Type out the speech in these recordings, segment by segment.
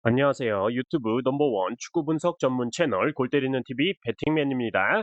안녕하세요. 유튜브 넘버원 축구 분석 전문 채널 골 때리는 TV 배팅맨입니다.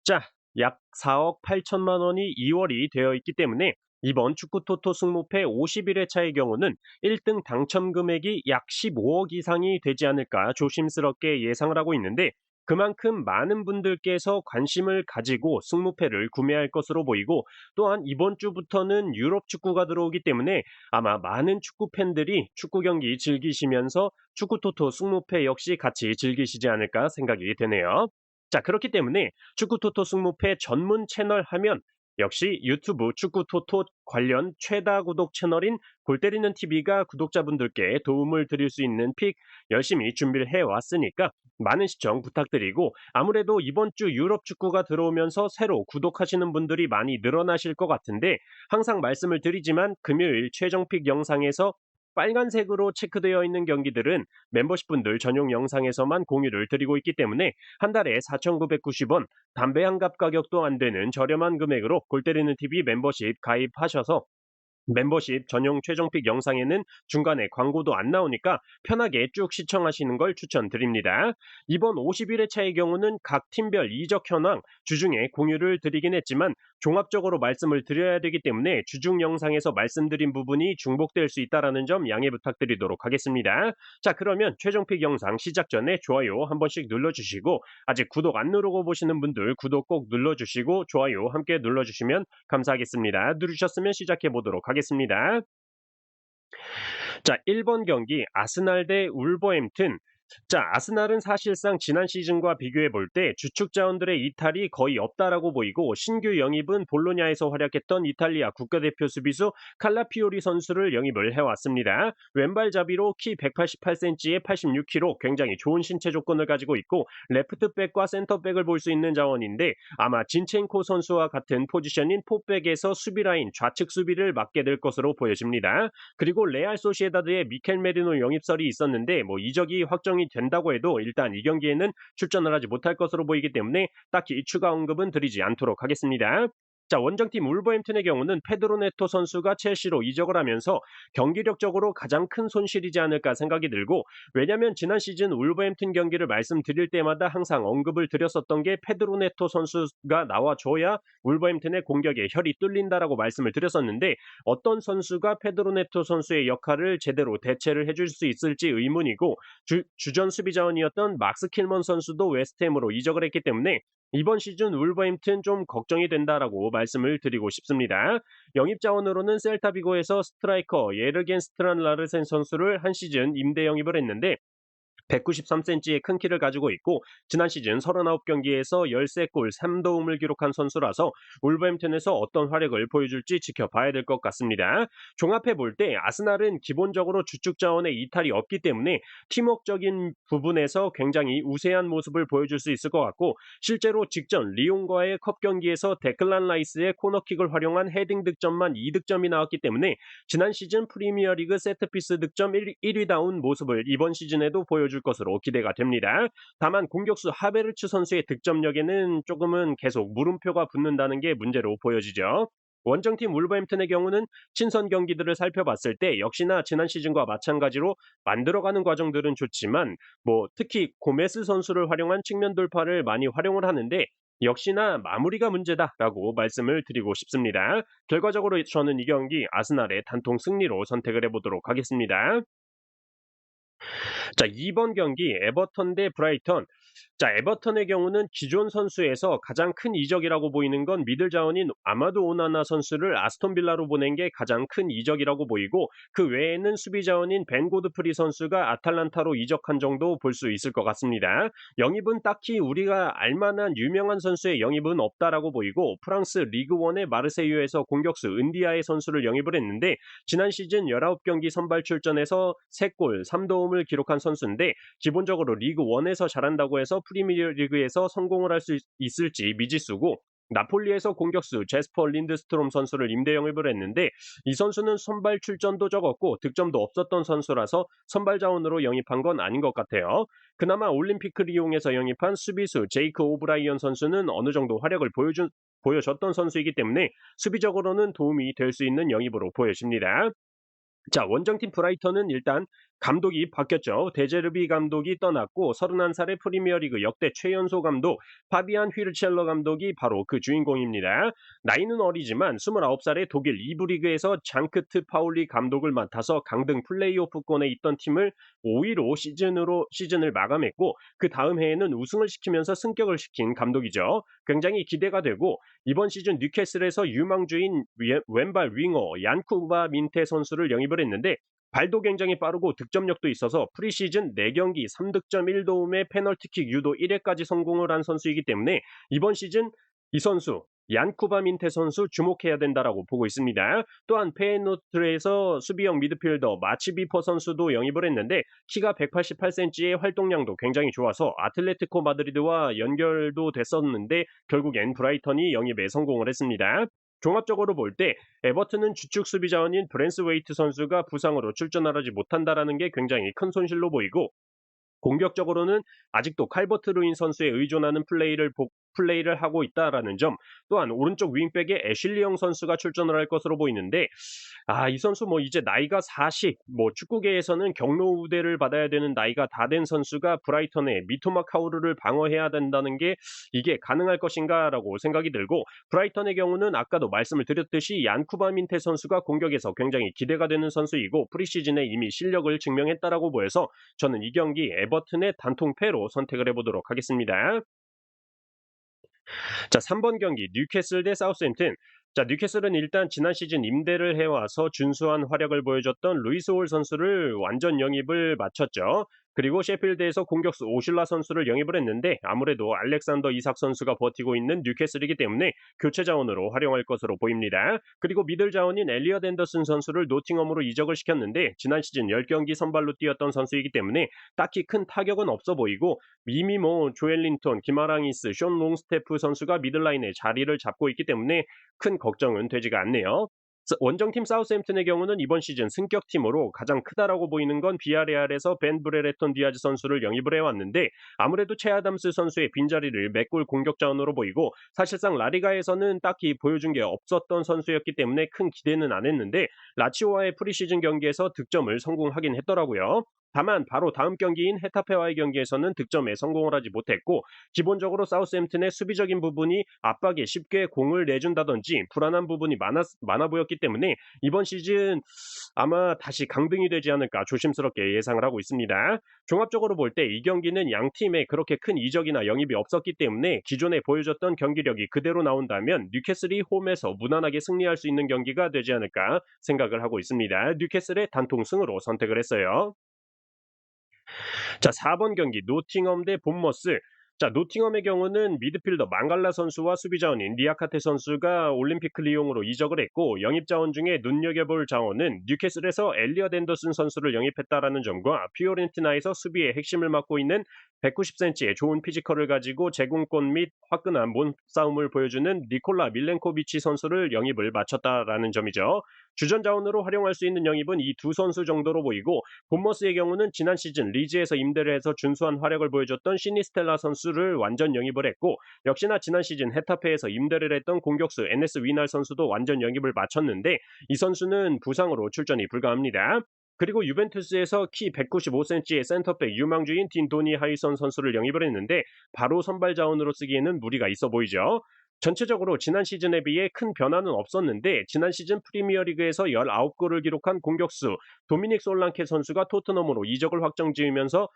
자, 약 4억 8천만 원이 2월이 되어 있기 때문에 이번 축구 토토 승무패 51회차의 경우는 1등 당첨 금액이 약 15억 이상이 되지 않을까 조심스럽게 예상을 하고 있는데, 그만큼 많은 분들께서 관심을 가지고 승무패를 구매할 것으로 보이고, 또한 이번 주부터는 유럽 축구가 들어오기 때문에 아마 많은 축구 팬들이 축구 경기 즐기시면서 축구 토토 승무패 역시 같이 즐기시지 않을까 생각이 되네요. 자, 그렇기 때문에 축구 토토 승무패 전문 채널 하면 역시 유튜브 축구 토토 관련 최다 구독 채널인 골 때리는 TV가 구독자분들께 도움을 드릴 수 있는 픽 열심히 준비를 해 왔으니까 많은 시청 부탁드리고, 아무래도 이번 주 유럽 축구가 들어오면서 새로 구독하시는 분들이 많이 늘어나실 것 같은데, 항상 말씀을 드리지만 금요일 최종 픽 영상에서 빨간색으로 체크되어 있는 경기들은 멤버십 분들 전용 영상에서만 공유를 드리고 있기 때문에 한 달에 4,990원, 담배 한 갑 가격도 안 되는 저렴한 금액으로 골 때리는 TV 멤버십 가입하셔서 멤버십 전용 최종픽 영상에는 중간에 광고도 안 나오니까 편하게 쭉 시청하시는 걸 추천드립니다. 이번 51회차의 경우는 각 팀별 이적 현황 주중에 공유를 드리긴 했지만 종합적으로 말씀을 드려야 되기 때문에 주중 영상에서 말씀드린 부분이 중복될 수 있다는 점 양해 부탁드리도록 하겠습니다. 자, 그러면 최종픽 영상 시작 전에 좋아요 한 번씩 눌러주시고, 아직 구독 안 누르고 보시는 분들 구독 꼭 눌러주시고 좋아요 함께 눌러주시면 감사하겠습니다. 누르셨으면 시작해 보도록 하겠습니다. 자, 1번 경기 아스날 대 울버햄튼. 자, 아스날은 사실상 지난 시즌과 비교해 볼 때 주축 자원들의 이탈이 거의 없다라고 보이고, 신규 영입은 볼로냐에서 활약했던 이탈리아 국가대표 수비수 칼라피오리 선수를 영입을 해왔습니다. 왼발잡이로 키 188cm에 86kg, 굉장히 좋은 신체 조건을 가지고 있고 레프트백과 센터백을 볼 수 있는 자원인데, 아마 진첸코 선수와 같은 포지션인 포백에서 수비라인 좌측 수비를 맡게 될 것으로 보여집니다. 그리고 레알 소시에다드의 미켈 메리노 영입설이 있었는데, 이적이 확정이 된다고 해도 일단 이 경기에는 출전을 하지 못할 것으로 보이기 때문에 딱히 추가 언급은 드리지 않도록 하겠습니다. 자, 원정팀 울버햄튼의 경우는 페드로 네토 선수가 첼시로 이적을 하면서 경기력적으로 가장 큰 손실이지 않을까 생각이 들고, 왜냐면 지난 시즌 울버햄튼 경기를 말씀드릴 때마다 항상 언급을 드렸었던 게 페드로 네토 선수가 나와줘야 울버햄튼의 공격에 혈이 뚫린다라고 말씀을 드렸었는데, 어떤 선수가 페드로 네토 선수의 역할을 제대로 대체를 해줄 수 있을지 의문이고, 주전 수비 자원이었던 막스 킬먼 선수도 웨스트햄으로 이적을 했기 때문에 이번 시즌 울버햄튼 좀 걱정이 된다라고 말씀을 드리고 싶습니다. 영입 자원으로는 셀타비고에서 스트라이커 예르겐 스트란 라르센 선수를 한 시즌 임대 영입을 했는데, 193cm의 큰 키를 가지고 있고 지난 시즌 39경기에서 13골 3도움을 기록한 선수라서 울버햄튼에서 어떤 활약을 보여줄지 지켜봐야 될 것 같습니다. 종합해 볼 때 아스날은 기본적으로 주축 자원의 이탈이 없기 때문에 팀워크적인 부분에서 굉장히 우세한 모습을 보여줄 수 있을 것 같고, 실제로 직전 리옹과의 컵 경기에서 데클란 라이스의 코너킥을 활용한 헤딩 득점만 2득점이 나왔기 때문에 지난 시즌 프리미어리그 세트피스 득점 1위다운 모습을 이번 시즌에도 보여줄 것으로 기대가 됩니다. 다만 공격수 하베르츠 선수의 득점력에는 조금은 계속 물음표가 붙는다는 게 문제로 보여지죠. 원정팀 울버햄튼의 경우는 친선 경기들을 살펴봤을 때 역시나 지난 시즌과 마찬가지로 만들어가는 과정들은 좋지만, 특히 고메스 선수를 활용한 측면 돌파를 많이 활용을 하는데 역시나 마무리가 문제다라고 말씀을 드리고 싶습니다. 결과적으로 저는 이 경기 아스날의 단통 승리로 선택을 해보도록 하겠습니다. 자, 2번 경기 에버턴 대 브라이턴. 자, 에버턴의 경우는 기존 선수에서 가장 큰 이적이라고 보이는 건 미들 자원인 아마도 오나나 선수를 아스톤 빌라로 보낸 게 가장 큰 이적이라고 보이고, 그 외에는 수비 자원인 벤 고드프리 선수가 아탈란타로 이적한 정도 볼 수 있을 것 같습니다. 영입은 딱히 우리가 알만한 유명한 선수의 영입은 없다라고 보이고, 프랑스 리그1의 마르세유에서 공격수 은디아의 선수를 영입을 했는데 지난 시즌 19경기 선발 출전에서 3골 3도움을 기록한 선수인데, 기본적으로 리그1에서 잘한다고 해서 프리미어리그에서 성공을 할 수 있을지 미지수고, 나폴리에서 공격수 제스퍼 린드스트롬 선수를 임대 영입을 했는데 이 선수는 선발 출전도 적었고 득점도 없었던 선수라서 선발 자원으로 영입한 건 아닌 것 같아요. 그나마 올림피크 리옹에서 영입한 수비수 제이크 오브라이언 선수는 어느 정도 활약을 보여줬던 선수이기 때문에 수비적으로는 도움이 될 수 있는 영입으로 보여집니다. 자, 원정팀 브라이턴은 일단 감독이 바뀌었죠. 데제르비 감독이 떠났고 31살의 프리미어리그 역대 최연소 감독 파비안 휘르첼러 감독이 바로 그 주인공입니다. 나이는 어리지만 29살의 독일 2부 리그에서 장크트 파울리 감독을 맡아서 강등 플레이오프권에 있던 팀을 5위로 시즌을 마감했고 그 다음 해에는 우승을 시키면서 승격을 시킨 감독이죠. 굉장히 기대가 되고 이번 시즌 뉴캐슬에서 유망주인 왼발 윙어 얀쿠바 민테 선수를 영입을 했는데 발도 굉장히 빠르고 득점력도 있어서 프리시즌 4경기 3득점 1도움에 페널티킥 유도 1회까지 성공을 한 선수이기 때문에 이번 시즌 이 선수 얀쿠바 민테 선수 주목해야 된다라고 보고 있습니다. 또한 페노트에서 수비형 미드필더 마치비퍼 선수도 영입을 했는데 키가 188cm의 활동량도 굉장히 좋아서 아틀레티코 마드리드와 연결도 됐었는데 결국엔 브라이턴이 영입에 성공을 했습니다. 종합적으로 볼 때 에버튼은 주축 수비 자원인 브랜스웨이트 선수가 부상으로 출전하지 못한다라는 게 굉장히 큰 손실로 보이고 공격적으로는 아직도 칼버트 루인 선수에 의존하는 플레이를 하고 있다라는 점, 또한 오른쪽 윙백에 애슐리영 선수가 출전을 할 것으로 보이는데, 이 선수 이제 나이가 40, 축구계에서는 경로 우대를 받아야 되는 나이가 다 된 선수가 브라이턴의 미토마 카우르를 방어해야 된다는 게 이게 가능할 것인가라고 생각이 들고, 브라이턴의 경우는 아까도 말씀을 드렸듯이 얀쿠바 민테 선수가 공격에서 굉장히 기대가 되는 선수이고 프리시즌에 이미 실력을 증명했다라고 보여서 저는 이 경기 에버튼의 단통패로 선택을 해보도록 하겠습니다. 자, 3번 경기 뉴캐슬 대 사우스햄튼. 자, 뉴캐슬은 일단 지난 시즌 임대를 해와서 준수한 활약을 보여줬던 루이스 홀 선수를 완전 영입을 마쳤죠. 그리고 셰필드에서 공격수 오실라 선수를 영입을 했는데 아무래도 알렉산더 이삭 선수가 버티고 있는 뉴캐슬이기 때문에 교체 자원으로 활용할 것으로 보입니다. 그리고 미들 자원인 엘리엇 앤더슨 선수를 노팅엄으로 이적을 시켰는데 지난 시즌 10경기 선발로 뛰었던 선수이기 때문에 딱히 큰 타격은 없어 보이고 이미 조엘린턴, 기마랑이스, 숀 롱스테프 선수가 미들라인에 자리를 잡고 있기 때문에 큰 걱정은 되지가 않네요. 원정팀 사우스햄튼의 경우는 이번 시즌 승격팀으로 가장 크다라고 보이는 건 비아레알에서 벤 브레레톤 디아즈 선수를 영입을 해왔는데 아무래도 채 아담스 선수의 빈자리를 메꿀 공격 자원으로 보이고 사실상 라리가에서는 딱히 보여준 게 없었던 선수였기 때문에 큰 기대는 안 했는데 라치오와의 프리시즌 경기에서 득점을 성공하긴 했더라고요. 다만 바로 다음 경기인 헤타페와의 경기에서는 득점에 성공을 하지 못했고 기본적으로 사우스햄튼의 수비적인 부분이 압박에 쉽게 공을 내준다든지 불안한 부분이 많아 보였기 때문에 이번 시즌 아마 다시 강등이 되지 않을까 조심스럽게 예상을 하고 있습니다. 종합적으로 볼 때 이 경기는 양 팀에 그렇게 큰 이적이나 영입이 없었기 때문에 기존에 보여줬던 경기력이 그대로 나온다면 뉴캐슬이 홈에서 무난하게 승리할 수 있는 경기가 되지 않을까 생각을 하고 있습니다. 뉴캐슬의 단통승으로 선택을 했어요. 자, 4번 경기 노팅엄 대 본머스. 자, 노팅엄의 경우는 미드필더 망갈라 선수와 수비 자원인 니아카테 선수가 올림픽 리옹으로 이적을 했고 영입 자원 중에 눈여겨볼 자원은 뉴캐슬에서 엘리엇 앤더슨 선수를 영입했다라는 점과 피오렌티나에서 수비의 핵심을 맡고 있는 190cm의 좋은 피지컬을 가지고 제공권 및 화끈한 몸싸움을 보여주는 니콜라 밀렌코비치 선수를 영입을 마쳤다라는 점이죠. 주전 자원으로 활용할 수 있는 영입은 이 두 선수 정도로 보이고 본머스의 경우는 지난 시즌 리즈에서 임대를 해서 준수한 활약을 보여줬던 시니스텔라 선수를 완전 영입을 했고 역시나 지난 시즌 헤타페에서 임대를 했던 공격수 NS 위날 선수도 완전 영입을 마쳤는데 이 선수는 부상으로 출전이 불가합니다. 그리고 유벤투스에서 키 195cm의 센터백 유망주인 딘도니 하이선 선수를 영입을 했는데 바로 선발 자원으로 쓰기에는 무리가 있어 보이죠. 전체적으로 지난 시즌에 비해 큰 변화는 없었는데 지난 시즌 프리미어리그에서 19골을 기록한 공격수 도미닉 솔랑케 선수가 토트넘으로 이적을 확정지으면서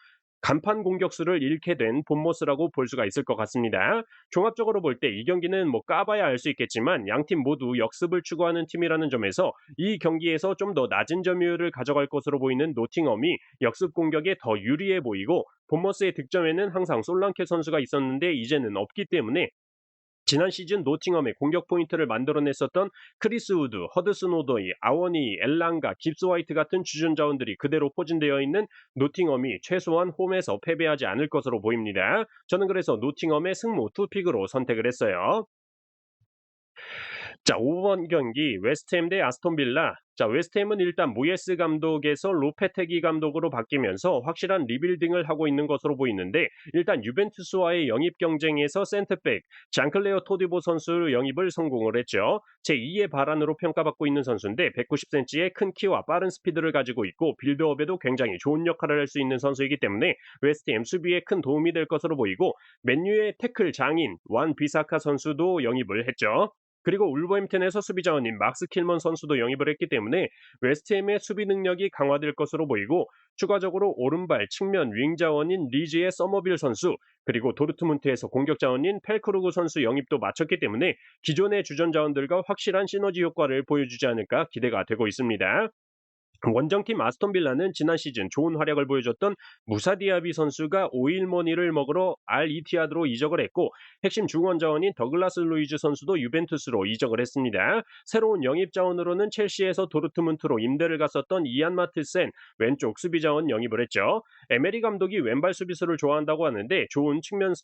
간판 공격수를 잃게 된 본머스라고 볼 수가 있을 것 같습니다. 종합적으로 볼 때 이 경기는 까봐야 알 수 있겠지만 양팀 모두 역습을 추구하는 팀이라는 점에서 이 경기에서 좀 더 낮은 점유율을 가져갈 것으로 보이는 노팅엄이 역습 공격에 더 유리해 보이고 본머스의 득점에는 항상 솔랑케 선수가 있었는데 이제는 없기 때문에 지난 시즌 노팅엄의 공격 포인트를 만들어냈었던 크리스 우드, 허드슨 오도이, 아워니, 엘랑가, 깁스 화이트 같은 주전 자원들이 그대로 포진되어 있는 노팅엄이 최소한 홈에서 패배하지 않을 것으로 보입니다. 저는 그래서 노팅엄의 승무 투픽으로 선택을 했어요. 자, 5번 경기 웨스트햄 대 아스톤빌라. 자, 웨스트햄은 일단 모예스 감독에서 로페테기 감독으로 바뀌면서 확실한 리빌딩을 하고 있는 것으로 보이는데, 일단 유벤투스와의 영입 경쟁에서 센터백 장클레어 토디보 선수 영입을 성공을 했죠. 제2의 바란으로 평가받고 있는 선수인데 190cm의 큰 키와 빠른 스피드를 가지고 있고 빌드업에도 굉장히 좋은 역할을 할 수 있는 선수이기 때문에 웨스트햄 수비에 큰 도움이 될 것으로 보이고, 맨유의 태클 장인 완 비사카 선수도 영입을 했죠. 그리고 울버햄튼에서 수비 자원인 막스 킬먼 선수도 영입을 했기 때문에 웨스트햄의 수비 능력이 강화될 것으로 보이고, 추가적으로 오른발 측면 윙 자원인 리즈의 서머빌 선수, 그리고 도르트문트에서 공격 자원인 펠크루그 선수 영입도 마쳤기 때문에 기존의 주전 자원들과 확실한 시너지 효과를 보여주지 않을까 기대가 되고 있습니다. 원정팀 아스톤 빌라는 지난 시즌 좋은 활약을 보여줬던 무사 디아비 선수가 오일머니를 먹으러 알 이티하드로 이적을 했고, 핵심 중원 자원인 더글라스 루이즈 선수도 유벤투스로 이적을 했습니다. 새로운 영입 자원으로는 첼시에서 도르트문트로 임대를 갔었던 이안 마트센 왼쪽 수비 자원 영입을 했죠. 에메리 감독이 왼발 수비수를 좋아한다고 하는데 좋은 측면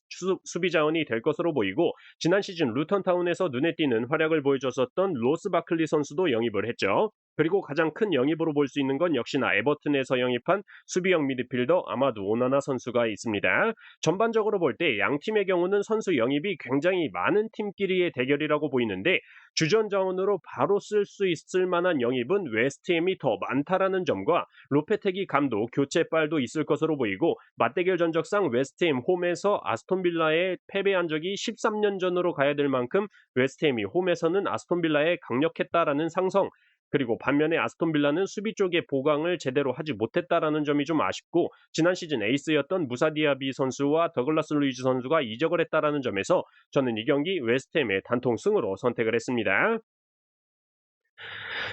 수비 자원이 될 것으로 보이고, 지난 시즌 루턴타운에서 눈에 띄는 활약을 보여줬었던 로스 바클리 선수도 영입을 했죠. 그리고 가장 큰 영입으로 볼 수 있는 건 역시나 에버튼에서 영입한 수비형 미드필더 아마두 오나나 선수가 있습니다. 전반적으로 볼 때 양 팀의 경우는 선수 영입이 굉장히 많은 팀끼리의 대결이라고 보이는데, 주전 자원으로 바로 쓸 수 있을 만한 영입은 웨스트햄이 더 많다라는 점과 로페테기 감독 교체빨도 있을 것으로 보이고, 맞대결 전적상 웨스트햄 홈에서 아스톤 빌라에 패배한 적이 13년 전으로 가야 될 만큼 웨스트햄이 홈에서는 아스톤 빌라에 강력했다라는 상성, 그리고 반면에 아스톤 빌라는 수비 쪽의 보강을 제대로 하지 못했다라는 점이 좀 아쉽고, 지난 시즌 에이스였던 무사 디아비 선수와 더글라스 루이즈 선수가 이적을 했다라는 점에서 저는 이 경기 웨스트햄의 단통승으로 선택을 했습니다.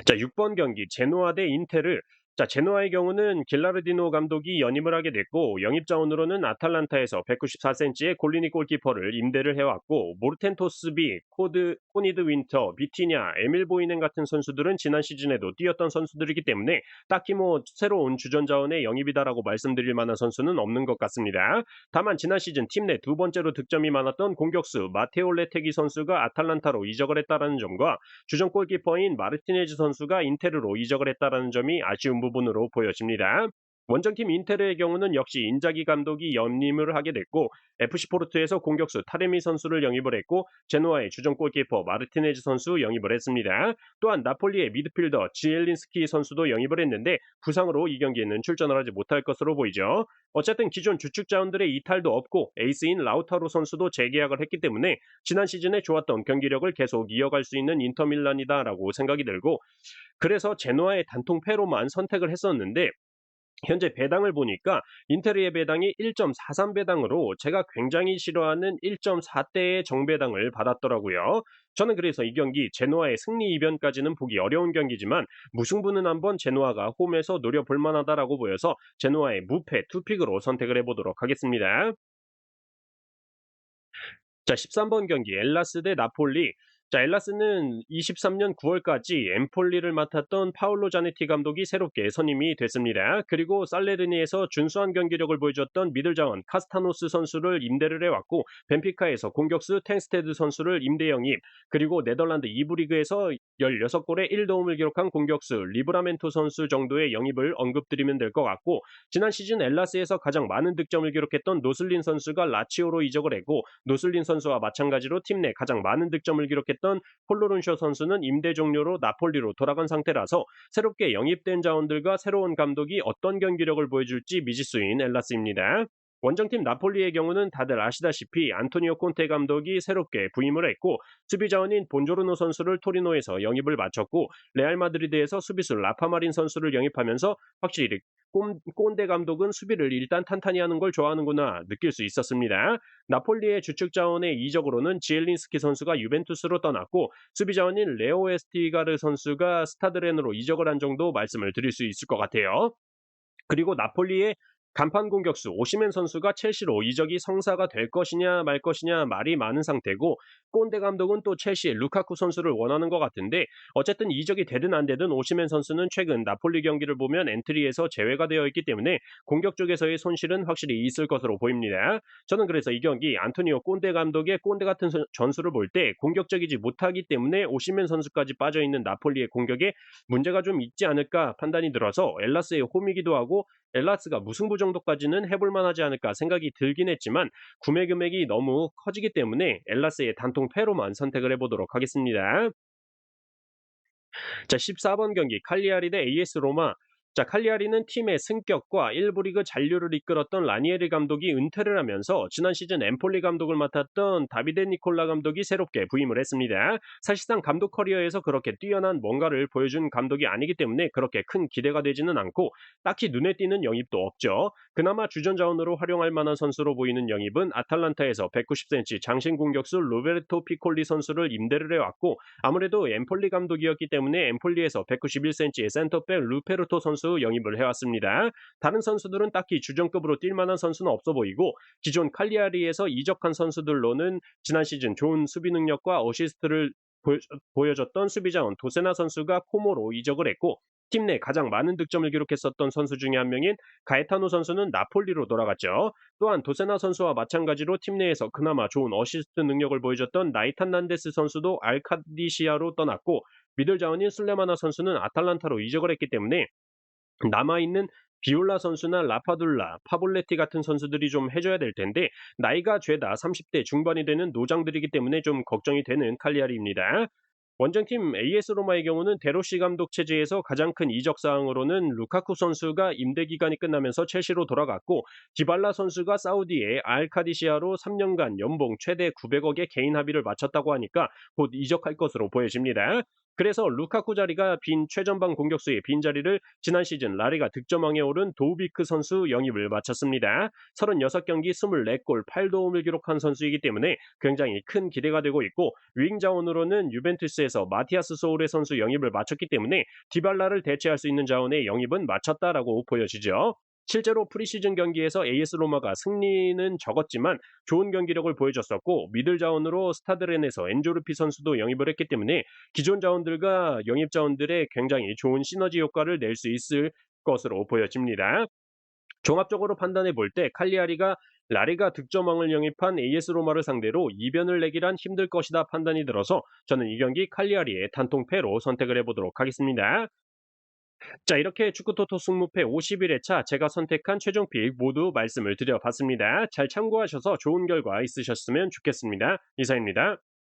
자, 6번 경기 제노아 대 인테르. 자, 제노아의 경우는 길라르디노 감독이 연임을 하게 됐고, 영입 자원으로는 아탈란타에서 194cm의 골리니 골키퍼를 임대를 해왔고, 모르텐토스비, 코니드 윈터, 비티냐, 에밀 보이넨 같은 선수들은 지난 시즌에도 뛰었던 선수들이기 때문에 딱히 뭐 새로운 주전 자원의 영입이다라고 말씀드릴 만한 선수는 없는 것 같습니다. 다만 지난 시즌 팀 내 두 번째로 득점이 많았던 공격수 마테오 레테기 선수가 아탈란타로 이적을 했다라는 점과 주전 골키퍼인 마르티네즈 선수가 인테르로 이적을 했다라는 점이 아쉬운 부분으로 보여집니다. 원정팀 인테르의 경우는 역시 인자기 감독이 연임을 하게 됐고, FC 포르투에서 공격수 타레미 선수를 영입을 했고, 제노아의 주전 골키퍼 마르티네즈 선수 영입을 했습니다. 또한 나폴리의 미드필더 지엘린스키 선수도 영입을 했는데 부상으로 이 경기에는 출전을 하지 못할 것으로 보이죠. 어쨌든 기존 주축 자원들의 이탈도 없고 에이스인 라우타로 선수도 재계약을 했기 때문에 지난 시즌에 좋았던 경기력을 계속 이어갈 수 있는 인터밀란이다라고 생각이 들고, 그래서 제노아의 단통 패로만 선택을 했었는데, 현재 배당을 보니까 인테르의 배당이 1.43배당으로 제가 굉장히 싫어하는 1.4대의 정배당을 받았더라고요. 저는 그래서 이 경기 제노아의 승리 이변까지는 보기 어려운 경기지만 무승부는 한번 제노아가 홈에서 노려볼 만하다라고 보여서 제노아의 무패 투픽으로 선택을 해보도록 하겠습니다. 자, 13번 경기 엘라스 대 나폴리. 자, 엘라스는 23년 9월까지 엠폴리를 맡았던 파울로 자네티 감독이 새롭게 선임이 됐습니다. 그리고 살레르니에서 준수한 경기력을 보여줬던 미들자원 카스타노스 선수를 임대를 해왔고, 벤피카에서 공격수 탱스테드 선수를 임대 영입, 그리고 네덜란드 2부 리그에서 16골에 1도움을 기록한 공격수 리브라멘토 선수 정도의 영입을 언급드리면 될 것 같고, 지난 시즌 엘라스에서 가장 많은 득점을 기록했던 노슬린 선수가 라치오로 이적을 했고, 노슬린 선수와 마찬가지로 팀 내 가장 많은 득점을 기록했던 폴로룬쇼 선수는 임대 종료로 나폴리로 돌아간 상태라서 새롭게 영입된 자원들과 새로운 감독이 어떤 경기력을 보여줄지 미지수인 엘라스입니다. 원정팀 나폴리의 경우는 다들 아시다시피 안토니오 콘테 감독이 새롭게 부임을 했고, 수비 자원인 본조르노 선수를 토리노에서 영입을 마쳤고, 레알 마드리드에서 수비수 라파마린 선수를 영입하면서 확실히 꼰대 감독은 수비를 일단 탄탄히 하는 걸 좋아하는구나 느낄 수 있었습니다. 나폴리의 주축 자원의 이적으로는 지엘린스키 선수가 유벤투스로 떠났고, 수비 자원인 레오 에스티가르 선수가 스타드렌으로 이적을 한 정도 말씀을 드릴 수 있을 것 같아요. 그리고 나폴리의 간판 공격수 오시멘 선수가 첼시로 이적이 성사가 될 것이냐 말 것이냐 말이 많은 상태고, 꼰대 감독은 또 첼시의 루카쿠 선수를 원하는 것 같은데, 어쨌든 이적이 되든 안 되든 오시멘 선수는 최근 나폴리 경기를 보면 엔트리에서 제외가 되어 있기 때문에 공격 쪽에서의 손실은 확실히 있을 것으로 보입니다. 저는 그래서 이 경기 안토니오 꼰대 감독의 꼰대 같은 전술을 볼 때 공격적이지 못하기 때문에 오시멘 선수까지 빠져 있는 나폴리의 공격에 문제가 좀 있지 않을까 판단이 들어서, 엘라스의 홈이기도 하고 엘라스가 무승부 정도까지는 해볼 만하지 않을까 생각이 들긴 했지만, 구매 금액이 너무 커지기 때문에 엘라스의 단통 패로만 선택을 해보도록 하겠습니다. 자, 14번 경기 칼리아리 대 AS 로마. 자, 칼리아리는 팀의 승격과 1부 리그 잔류를 이끌었던 라니에리 감독이 은퇴를 하면서 지난 시즌 엠폴리 감독을 맡았던 다비데 니콜라 감독이 새롭게 부임을 했습니다. 사실상 감독 커리어에서 그렇게 뛰어난 뭔가를 보여준 감독이 아니기 때문에 그렇게 큰 기대가 되지는 않고, 딱히 눈에 띄는 영입도 없죠. 그나마 주전 자원으로 활용할 만한 선수로 보이는 영입은 아탈란타에서 190cm 장신 공격수 로베르토 피콜리 선수를 임대를 해왔고, 아무래도 엠폴리 감독이었기 때문에 엠폴리에서 191cm의 센터백 루페르토 선수 영입을 해왔습니다. 다른 선수들은 딱히 주전급으로 뛸 만한 선수는 없어 보이고, 기존 칼리아리에서 이적한 선수들로는 지난 시즌 좋은 수비 능력과 어시스트를 보여줬던 수비자원 도세나 선수가 코모로 이적을 했고, 팀 내 가장 많은 득점을 기록했었던 선수 중에 한 명인 가에타노 선수는 나폴리로 돌아갔죠. 또한 도세나 선수와 마찬가지로 팀 내에서 그나마 좋은 어시스트 능력을 보여줬던 나이탄 난데스 선수도 알카디시아로 떠났고, 미들 자원인 술레마나 선수는 아탈란타로 이적을 했기 때문에 남아있는 비올라 선수나 라파둘라, 파볼레티 같은 선수들이 좀 해줘야 될 텐데, 나이가 죄다 30대 중반이 되는 노장들이기 때문에 좀 걱정이 되는 칼리아리입니다. 원정팀 AS 로마의 경우는 데로시 감독 체제에서 가장 큰 이적 사항으로는 루카쿠 선수가 임대 기간이 끝나면서 첼시로 돌아갔고, 디발라 선수가 사우디의 알카디시아로 3년간 연봉 최대 900억의 개인 합의를 마쳤다고 하니까 곧 이적할 것으로 보여집니다. 그래서 루카쿠 자리가 빈 최전방 공격수의 빈자리를 지난 시즌 라리가 득점왕에 오른 도우비크 선수 영입을 마쳤습니다. 36경기 24골 8도움을 기록한 선수이기 때문에 굉장히 큰 기대가 되고 있고, 윙 자원으로는 유벤투스에서 마티아스 소울의 선수 영입을 마쳤기 때문에 디발라를 대체할 수 있는 자원의 영입은 마쳤다라고 보여지죠. 실제로 프리시즌 경기에서 AS 로마가 승리는 적었지만 좋은 경기력을 보여줬었고, 미들 자원으로 스타드렌에서 엔조르피 선수도 영입을 했기 때문에 기존 자원들과 영입 자원들의 굉장히 좋은 시너지 효과를 낼 수 있을 것으로 보여집니다. 종합적으로 판단해 볼 때 칼리아리가 라리가 득점왕을 영입한 AS 로마를 상대로 이변을 내기란 힘들 것이다 판단이 들어서, 저는 이 경기 칼리아리의 단통패로 선택을 해보도록 하겠습니다. 자, 이렇게 축구토토 승무패 51회차 제가 선택한 최종 픽 모두 말씀을 드려봤습니다. 잘 참고하셔서 좋은 결과 있으셨으면 좋겠습니다. 이상입니다.